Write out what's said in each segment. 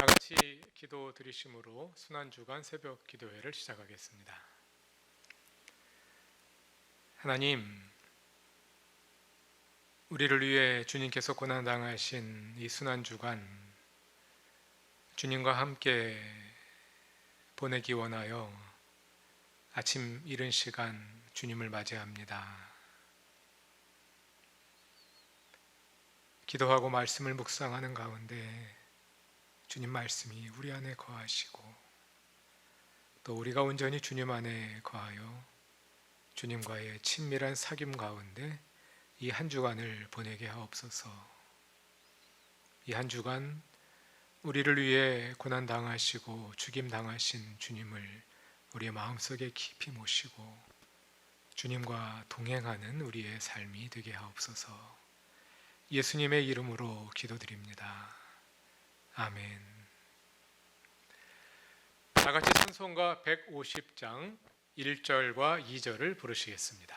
다 같이 기도 드리심으로 순환주간 새벽 기도회를 시작하겠습니다. 하나님, 우리를 위해 주님께서 고난당하신 이 순환주간 주님과 함께 보내기 원하여 아침 이른 시간 주님을 맞이합니다. 기도하고 말씀을 묵상하는 가운데 주님 말씀이 우리 안에 거하시고 또 우리가 온전히 주님 안에 거하여 주님과의 친밀한 사귐 가운데 이 한 주간을 보내게 하옵소서. 이 한 주간 우리를 위해 고난당하시고 죽임당하신 주님을 우리의 마음속에 깊이 모시고 주님과 동행하는 우리의 삶이 되게 하옵소서. 예수님의 이름으로 기도드립니다. 아멘. 다 같이 찬송가 150장 1절과 2절을 부르시겠습니다.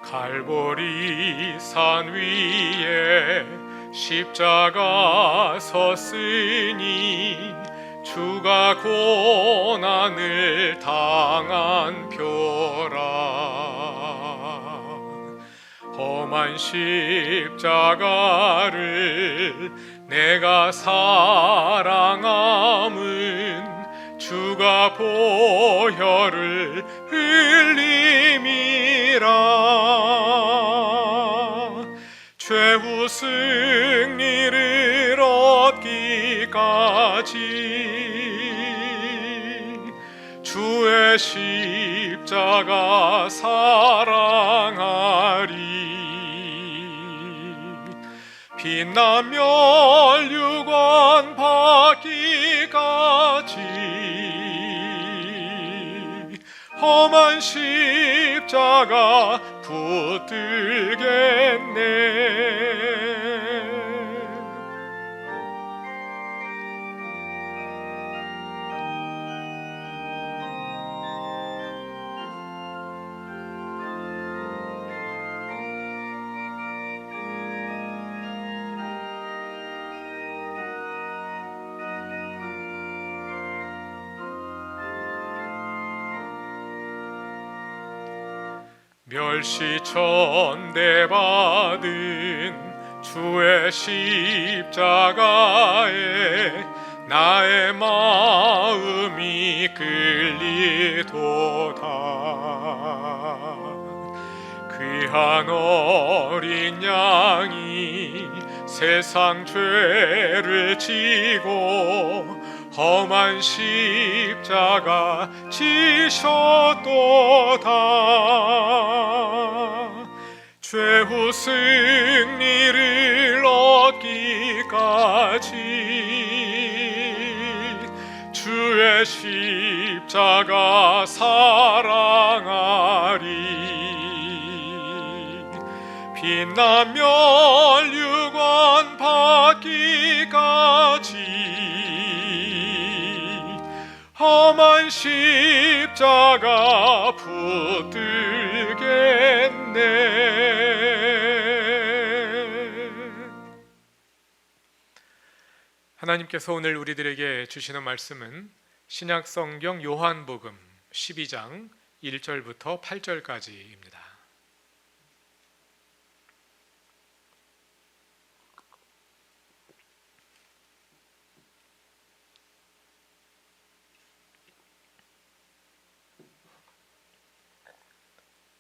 갈보리 산 위에 십자가 섰으니 주가 고난을 당한 표라. 험한 십자가를 내가 사랑함은 주가 보혈을 흘림이라. 최후 승리를 얻기까지 주의 십자가 사랑하리. 빛나며 멸류관 받기까지 험한 십자가 붙들겠네. 멸시천대 받은 주의 십자가에 나의 마음이 끌리도다. 귀한 어린 양이 세상 죄를 지고 험한 십자가 지셨도다. 최후 승리를 얻기까지 주의 십자가 사랑하리. 빛나며 멸류관 받기까지 험한 십자가 붙들겠네. 하나님께서 오늘 우리들에게 주시는 말씀은 신약성경 요한복음 12장 1절부터 8절까지입니다.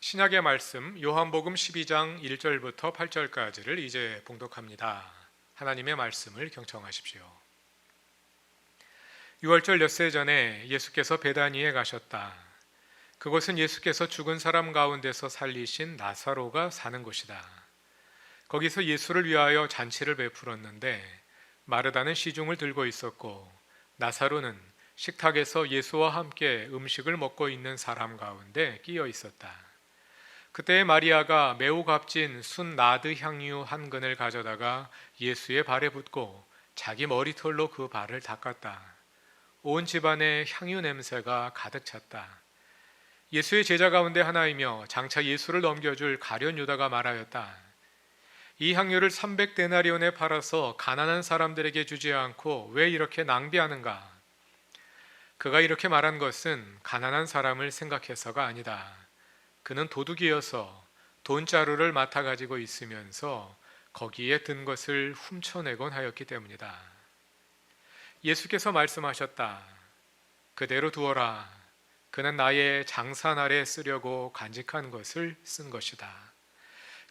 신약의 말씀 요한복음 12장 1절부터 8절까지를 이제 봉독합니다. 하나님의 말씀을 경청하십시오. 6월절 엿새 전에 예수께서 베다니에 가셨다. 그곳은 예수께서 죽은 사람 가운데서 살리신 나사로가 사는 곳이다. 거기서 예수를 위하여 잔치를 베풀었는데 마르다는 시중을 들고 있었고 나사로는 식탁에서 예수와 함께 음식을 먹고 있는 사람 가운데 끼어 있었다. 그때 마리아가 매우 값진 순 나드 향유 한 근을 가져다가 예수의 발에 붓고 자기 머리털로 그 발을 닦았다. 온 집안에 향유 냄새가 가득 찼다. 예수의 제자 가운데 하나이며 장차 예수를 넘겨줄 가룟 유다가 말하였다. 이 향유를 300데나리온에 팔아서 가난한 사람들에게 주지 않고 왜 이렇게 낭비하는가? 그가 이렇게 말한 것은 가난한 사람을 생각해서가 아니다. 그는 도둑이어서 돈자루를 맡아 가지고 있으면서 거기에 든 것을 훔쳐내곤 하였기 때문이다. 예수께서 말씀하셨다. 그대로 두어라. 그는 나의 장사날에 쓰려고 간직한 것을 쓴 것이다.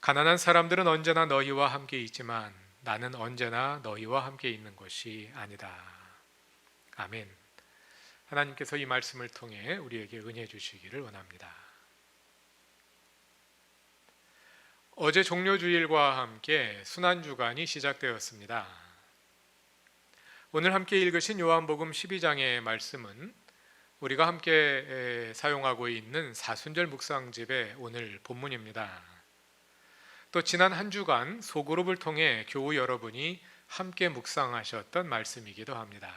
가난한 사람들은 언제나 너희와 함께 있지만 나는 언제나 너희와 함께 있는 것이 아니다. 아멘. 하나님께서 이 말씀을 통해 우리에게 은혜 주시기를 원합니다. 어제 종료주일과 함께 순환주간이 시작되었습니다. 오늘 함께 읽으신 요한복음 12장의 말씀은 우리가 함께 사용하고 있는 사순절 묵상집의 오늘 본문입니다. 또 지난 한 주간 소그룹을 통해 교우 여러분이 함께 묵상하셨던 말씀이기도 합니다.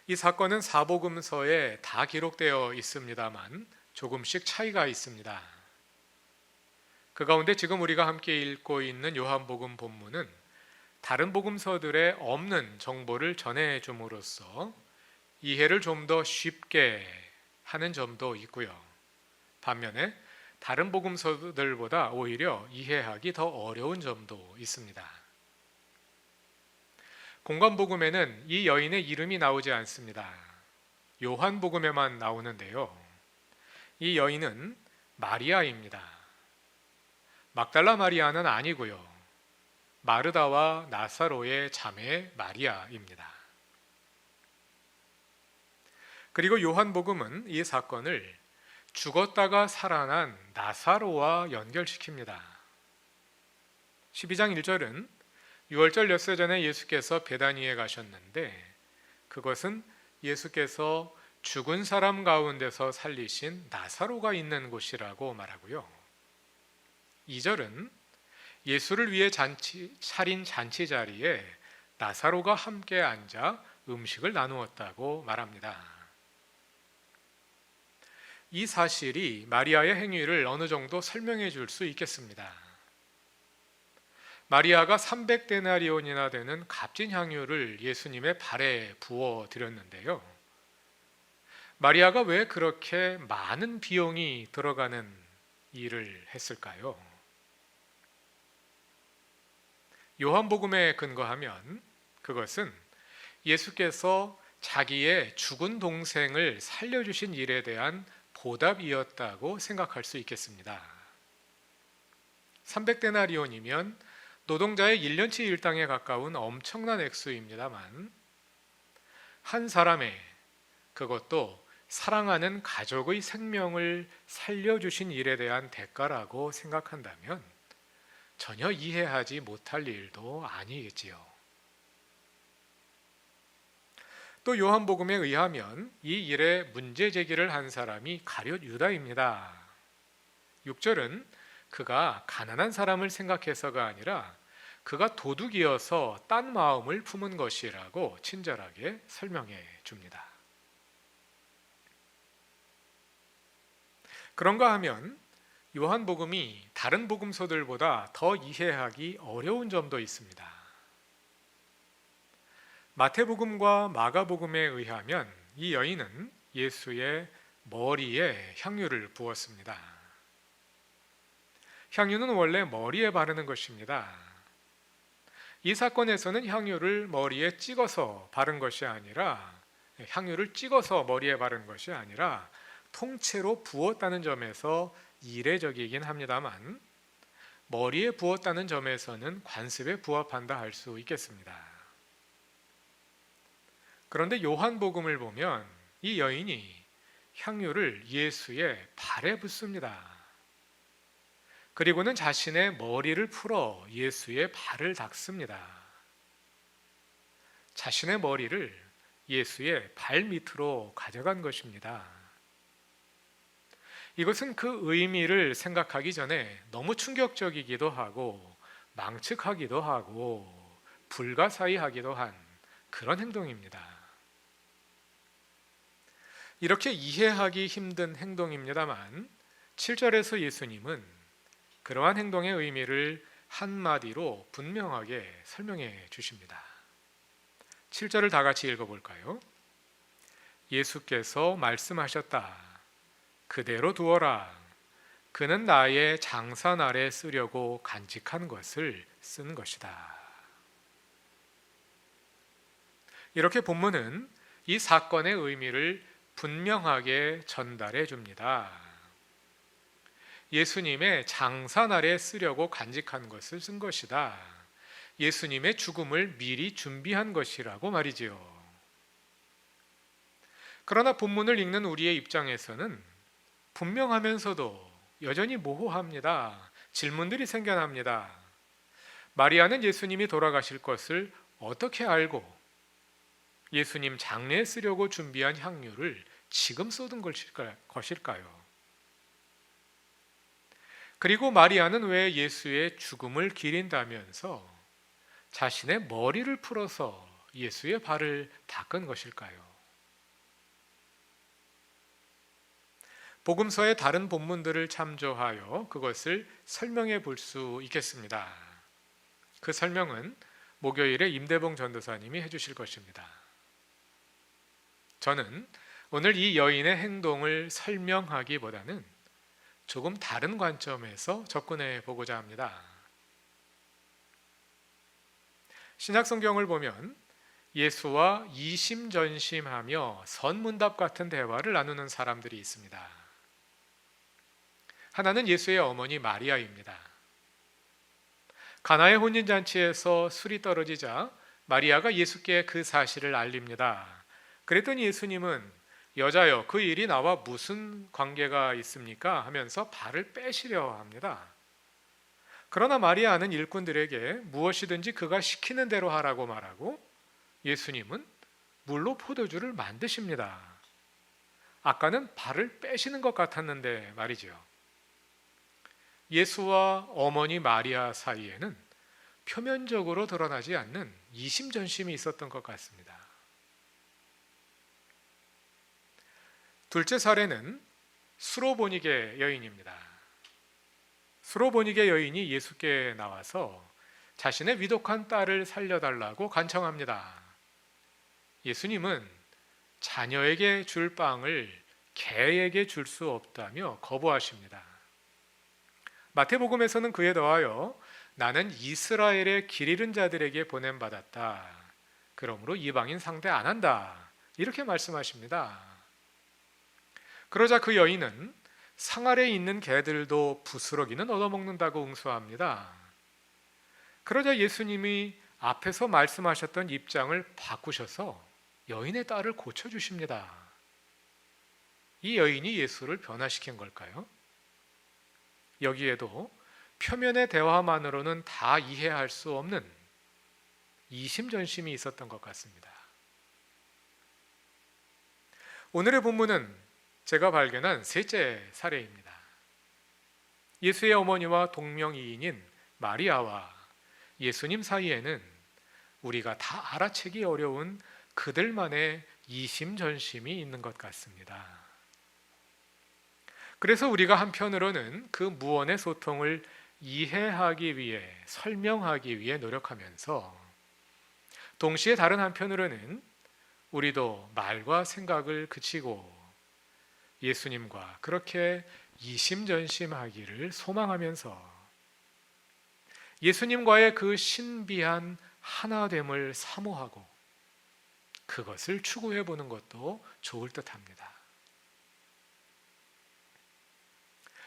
이 사건은 사복음서에 다 기록되어 있습니다만 조금씩 차이가 있습니다. 그 가운데 지금 우리가 함께 읽고 있는 요한복음 본문은 다른 복음서들에 없는 정보를 전해줌으로써 이해를 좀 더 쉽게 하는 점도 있고요. 반면에 다른 복음서들보다 오히려 이해하기 더 어려운 점도 있습니다. 공관복음에는 이 여인의 이름이 나오지 않습니다. 요한복음에만 나오는데요. 이 여인은 마리아입니다. 막달라 마리아는 아니고요. 마르다와 나사로의 자매 마리아입니다. 그리고 요한복음은 이 사건을 죽었다가 살아난 나사로와 연결시킵니다. 12장 1절은 유월절 엿새 전에 예수께서 베다니에 가셨는데 그것은 예수께서 죽은 사람 가운데서 살리신 나사로가 있는 곳이라고 말하고요. 2절은 예수를 위해 차린 잔치 자리에 나사로가 함께 앉아 음식을 나누었다고 말합니다. 이 사실이 마리아의 행위를 어느 정도 설명해 줄 수 있겠습니다. 마리아가 300데나리온이나 되는 값진 향유를 예수님의 발에 부어 드렸는데요. 마리아가 왜 그렇게 많은 비용이 들어가는 일을 했을까요? 요한복음에 근거하면 그것은 예수께서 자기의 죽은 동생을 살려주신 일에 대한 보답이었다고 생각할 수 있겠습니다. 300데나리온이면 노동자의 1년치 일당에 가까운 엄청난 액수입니다만 한 사람의, 그것도 사랑하는 가족의 생명을 살려주신 일에 대한 대가라고 생각한다면 전혀 이해하지 못할 일도 아니겠지요. 또 요한복음에 의하면 이 일에 문제 제기를 한 사람이 가룟 유다입니다. 6절은 그가 가난한 사람을 생각해서가 아니라 그가 도둑이어서 딴 마음을 품은 것이라고 친절하게 설명해 줍니다. 그런가 하면 요한복음이 다른 복음서들보다 더 이해하기 어려운 점도 있습니다. 마태복음과 마가복음에 의하면 이 여인은 예수의 머리에 향유를 부었습니다. 향유는 원래 머리에 바르는 것입니다. 이 사건에서는 향유를 머리에 찍어서 바른 것이 아니라 머리에 바른 것이 아니라 통째로 부었다는 점에서 이례적이긴 합니다만 머리에 부었다는 점에서는 관습에 부합한다 할 수 있겠습니다. 그런데 요한복음을 보면 이 여인이 향유를 예수의 발에 붓습니다. 그리고는 자신의 머리를 풀어 예수의 발을 닦습니다. 자신의 머리를 예수의 발 밑으로 가져간 것입니다. 이것은 그 의미를 생각하기 전에 너무 충격적이기도 하고 망측하기도 하고 불가사의하기도 한 그런 행동입니다. 이렇게 이해하기 힘든 행동입니다만 7절에서 예수님은 그러한 행동의 의미를 한마디로 분명하게 설명해 주십니다. 7절을 다 같이 읽어볼까요? 예수께서 말씀하셨다. 그대로 두어라. 그는 나의 장사날에 쓰려고 간직한 것을 쓴 것이다. 이렇게 본문은 이 사건의 의미를 분명하게 전달해 줍니다. 예수님의 장사날에 쓰려고 간직한 것을 쓴 것이다. 예수님의 죽음을 미리 준비한 것이라고 말이지요. 그러나 본문을 읽는 우리의 입장에서는 분명하면서도 여전히 모호합니다. 질문들이 생겨납니다. 마리아는 예수님이 돌아가실 것을 어떻게 알고 예수님 장례에 쓰려고 준비한 향유를 지금 쏟은 것일까요? 그리고 마리아는 왜 예수의 죽음을 기린다면서 자신의 머리를 풀어서 예수의 발을 닦은 것일까요? 복음서의 다른 본문들을 참조하여 그것을 설명해 볼 수 있겠습니다. 그 설명은 목요일에 임대봉 전도사님이 해주실 것입니다. 저는 오늘 이 여인의 행동을 설명하기보다는 조금 다른 관점에서 접근해 보고자 합니다. 신약성경을 보면 예수와 이심전심하며 선문답 같은 대화를 나누는 사람들이 있습니다. 하나는 예수의 어머니 마리아입니다. 가나의 혼인잔치에서 술이 떨어지자 마리아가 예수께 그 사실을 알립니다. 그랬더니 예수님은 여자여 그 일이 나와 무슨 관계가 있습니까? 하면서 발을 빼시려 합니다. 그러나 마리아는 일꾼들에게 무엇이든지 그가 시키는 대로 하라고 말하고 예수님은 물로 포도주를 만드십니다. 아까는 발을 빼시는 것 같았는데 말이죠. 예수와 어머니 마리아 사이에는 표면적으로 드러나지 않는 이심전심이 있었던 것 같습니다. 둘째 사례는 수로보니게 여인입니다. 수로보니게 여인이 예수께 나와서 자신의 위독한 딸을 살려달라고 간청합니다. 예수님은 자녀에게 줄 빵을 개에게 줄 수 없다며 거부하십니다. 마태복음에서는 그에 더하여 나는 이스라엘의 길 잃은 자들에게 보냄받았다. 그러므로 이방인 상대 안 한다. 이렇게 말씀하십니다. 그러자 그 여인은 상 아래에 있는 개들도 부스러기는 얻어먹는다고 응수합니다. 그러자 예수님이 앞에서 말씀하셨던 입장을 바꾸셔서 여인의 딸을 고쳐주십니다. 이 여인이 예수를 변화시킨 걸까요? 여기에도 표면의 대화만으로는 다 이해할 수 없는 이심전심이 있었던 것 같습니다. 오늘의 본문은 제가 발견한 셋째 사례입니다. 예수의 어머니와 동명이인인 마리아와 예수님 사이에는 우리가 다 알아채기 어려운 그들만의 이심전심이 있는 것 같습니다. 그래서 우리가 한편으로는 그 무언의 소통을 이해하기 위해, 설명하기 위해 노력하면서 동시에 다른 한편으로는 우리도 말과 생각을 그치고 예수님과 그렇게 이심전심하기를 소망하면서 예수님과의 그 신비한 하나됨을 사모하고 그것을 추구해 보는 것도 좋을 듯합니다.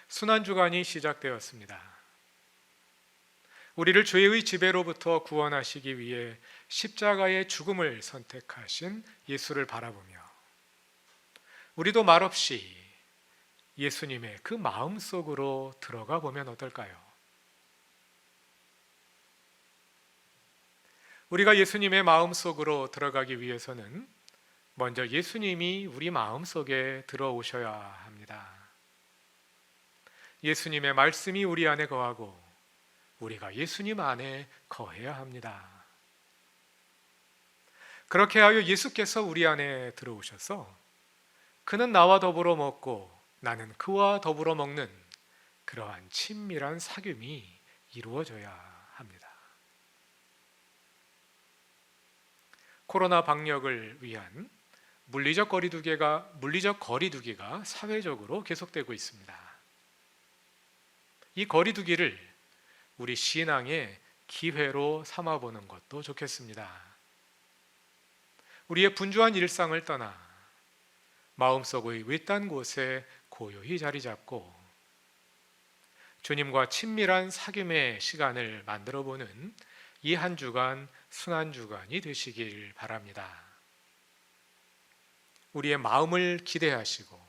순환주간이 시작되었습니다. 우리를 죄의 지배로부터 구원하시기 위해 십자가의 죽음을 선택하신 예수를 바라보며 우리도 말없이 예수님의 그 마음 속으로 들어가 보면 어떨까요? 우리가 예수님의 마음 속으로 들어가기 위해서는 먼저 예수님이 우리 마음 속에 들어오셔야 합니다. 예수님의 말씀이 우리 안에 거하고 우리가 예수님 안에 거해야 합니다. 그렇게 하여 예수께서 우리 안에 들어오셔서 그는 나와 더불어 먹고 나는 그와 더불어 먹는 그러한 친밀한 사귐이 이루어져야 합니다. 코로나 방역을 위한 물리적 거리두기가 사회적으로 계속되고 있습니다. 이 거리두기를 우리 신앙의 기회로 삼아보는 것도 좋겠습니다. 우리의 분주한 일상을 떠나 마음속의 외딴 곳에 고요히 자리 잡고 주님과 친밀한 사귐의 시간을 만들어 보는 이 한 주간 순환 주간이 되시길 바랍니다. 우리의 마음을 기대하시고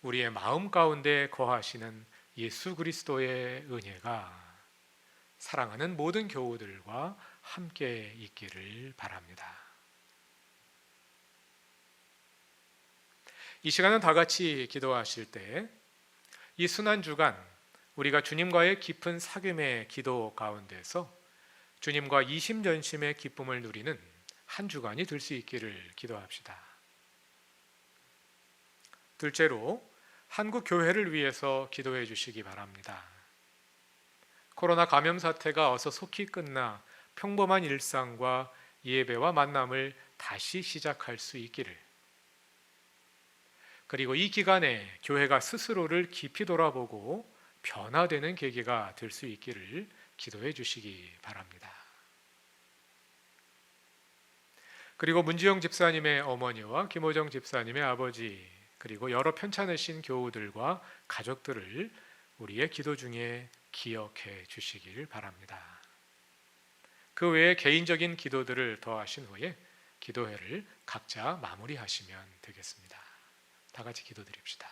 우리의 마음 가운데 거하시는 예수 그리스도의 은혜가 사랑하는 모든 교우들과 함께 있기를 바랍니다. 이 시간은 다 같이 기도하실 때 이 순환 주간 우리가 주님과의 깊은 사귐의 기도 가운데서 주님과 이심전심의 기쁨을 누리는 한 주간이 될 수 있기를 기도합시다. 둘째로 한국 교회를 위해서 기도해 주시기 바랍니다. 코로나 감염 사태가 어서 속히 끝나 평범한 일상과 예배와 만남을 다시 시작할 수 있기를, 그리고 이 기간에 교회가 스스로를 깊이 돌아보고 변화되는 계기가 될 수 있기를 기도해 주시기 바랍니다. 그리고 문지영 집사님의 어머니와 김호정 집사님의 아버지, 그리고 여러 편찮으신 교우들과 가족들을 우리의 기도 중에 기억해 주시길 바랍니다. 그 외에 개인적인 기도들을 더하신 후에 기도회를 각자 마무리하시면 되겠습니다. 다 같이 기도드립시다.